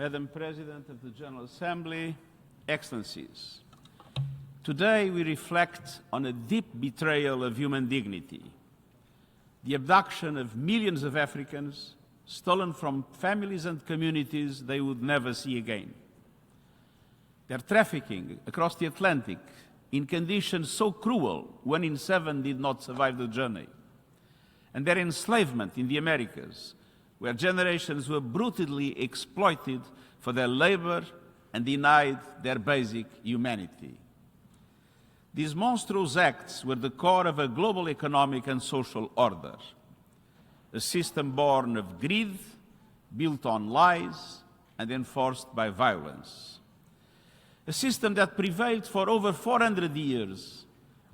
Madam President of the General Assembly, Excellencies, today we reflect on a deep betrayal of human dignity, the abduction of millions of Africans, stolen from families and communities they would never see again. Their trafficking across the Atlantic in conditions so cruel 1 in 7 did not survive the journey, and their enslavement in the Americas, where generations were brutally exploited for their labor and denied their basic humanity. These monstrous acts were the core of a global economic and social order, a system born of greed, built on lies, and enforced by violence. A system that prevailed for over 400 years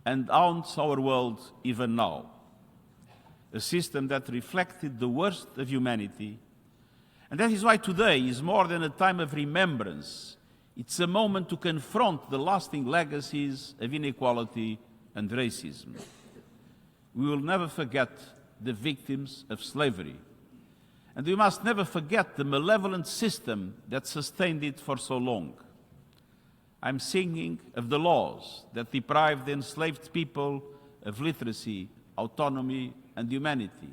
and haunts our world even now. A system that reflected the worst of humanity. And that is why today is more than a time of remembrance. It's a moment to confront the lasting legacies of inequality and racism. We will never forget the victims of slavery. And we must never forget the malevolent system that sustained it for so long. I'm singing of the laws that deprived the enslaved people of literacy, autonomy, and humanity.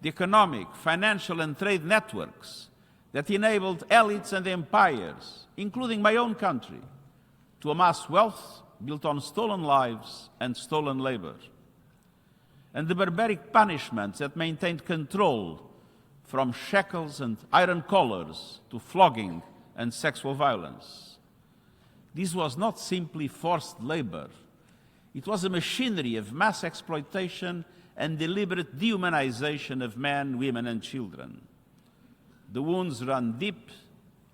The economic, financial, and trade networks that enabled elites and empires, including my own country, to amass wealth built on stolen lives and stolen labor. And the barbaric punishments that maintained control, from shackles and iron collars to flogging and sexual violence. This was not simply forced labor. It was a machinery of mass exploitation and deliberate dehumanization of men, women, and children. The wounds run deep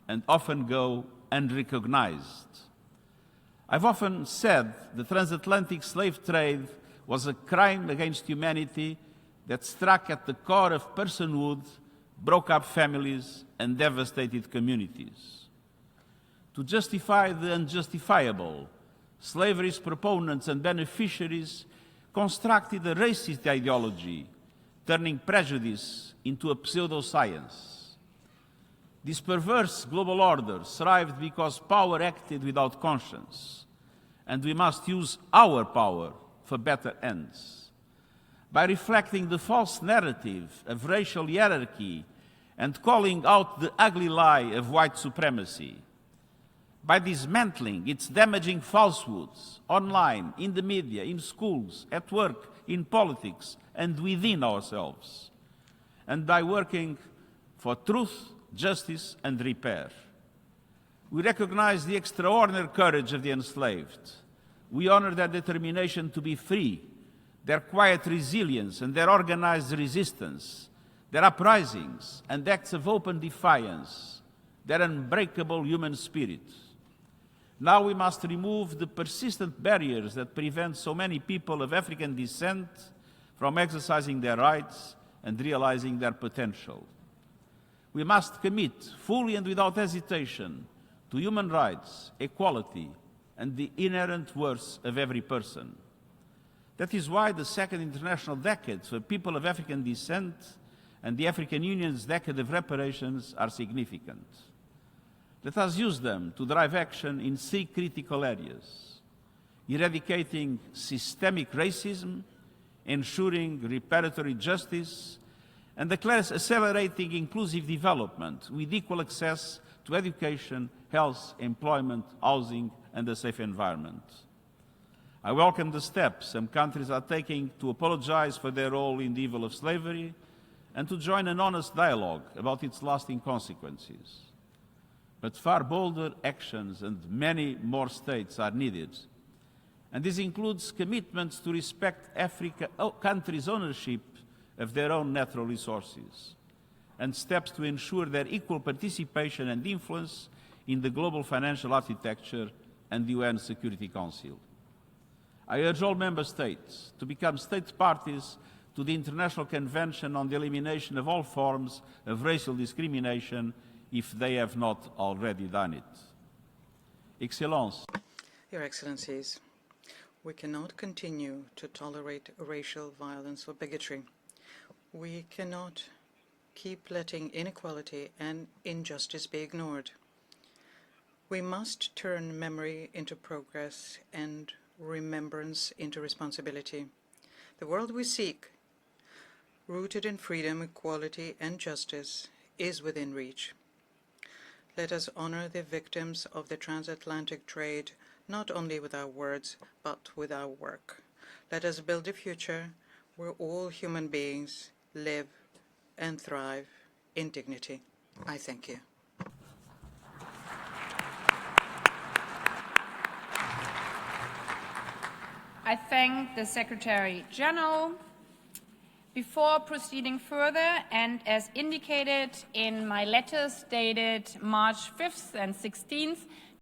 and often go unrecognized. I've often said the transatlantic slave trade was a crime against humanity that struck at the core of personhood, broke up families, and devastated communities. To justify the unjustifiable, slavery's proponents and beneficiaries constructed a racist ideology, turning prejudice into a pseudoscience. This perverse global order thrived because power acted without conscience, and we must use our power for better ends. By reflecting the false narrative of racial hierarchy and calling out the ugly lie of white supremacy, by dismantling its damaging falsehoods online, in the media, in schools, at work, in politics, and within ourselves, and by working for truth, justice, and repair. We recognize the extraordinary courage of the enslaved. We honor their determination to be free, their quiet resilience and their organized resistance, their uprisings and acts of open defiance, their unbreakable human spirit. Now we must remove the persistent barriers that prevent so many people of African descent from exercising their rights and realizing their potential. We must commit fully and without hesitation to human rights, equality, and the inherent worth of every person. That is why the Second International Decade for people of African descent and the African Union's Decade of Reparations are significant. Let us use them to drive action in 3 critical areas: eradicating systemic racism, ensuring reparatory justice, and accelerating inclusive development with equal access to education, health, employment, housing, and a safe environment. I welcome the steps some countries are taking to apologize for their role in the evil of slavery and to join an honest dialogue about its lasting consequences. But far bolder actions and many more states are needed. And this includes commitments to respect countries' ownership of their own natural resources, and steps to ensure their equal participation and influence in the global financial architecture and the UN Security Council. I urge all member states to become state parties to the International Convention on the Elimination of All Forms of Racial Discrimination if they have not already done it. Excellences. Your Excellencies, we cannot continue to tolerate racial violence or bigotry. We cannot keep letting inequality and injustice be ignored. We must turn memory into progress and remembrance into responsibility. The world we seek, rooted in freedom, equality, and justice, is within reach. Let us honor the victims of the transatlantic trade, not only with our words, but with our work. Let us build a future where all human beings live and thrive in dignity. I thank you. I thank the Secretary General. Before proceeding further, and as indicated in my letters dated March 5th and 16th,